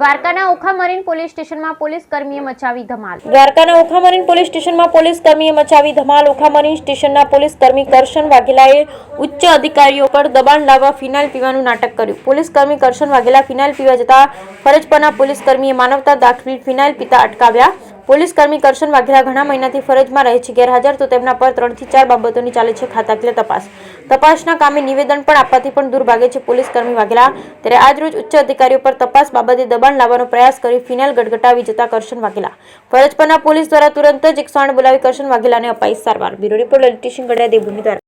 દ્વારકાના Okha marine police સ્ટેશનમાં પોલીસ કર્મીએ મચાવી ધમાલ. દ્વારકાના ઓખા મરીન પોલીસ સ્ટેશનમાં પોલીસ કર્મીએ મચાવી ધમાલ. ઓખા મરીન સ્ટેશનના પોલીસ કર્મી કરશન વાઘેલાએ ઉચ્ચ અધિકારીઓ પર દબાણ લાવવા ફિનાઇલ પીવાનું નાટક કર્યું. પોલીસ કર્મી કરશન વાઘેલા ફિનાઇલ પીવા જતા ફરજ પરના પોલીસ કર્મીએ માનવતા દાખવી ફિનાઇલ પીતા અટકાવ્યા. પોલીસ કર્મી કરશન વાઘેલા ઘણા મહિનાથી ફરજમાં રહે છે ગેરહાજર, તો તેમના પર 3 થી 4 બાબતોની ચાલે છે ખાતાકીય તપાસ. તપાસના કામે નિવેદન પણ આપવાથી પણ દૂર ભાગે છે પોલીસ કર્મી વાઘેલા. ત્યારે આજરોજ ઉચ્ચ અધિકારીઓ પર તપાસ બાબતે દબાણ લાવવાનો પ્રયાસ કરી ફિનાઇલ ગટગટાવી જતા કરશન વાઘેલા ફરજ પરના પોલીસ દ્વારા તુરંત જ 108 બોલાવી કરશન વાઘેલાને અપાઈ સારવાર. બ્યુરો રિપોર્ટ લલિત સિંહ ગઢિયા, દેવભૂમિ, દ્વારકા.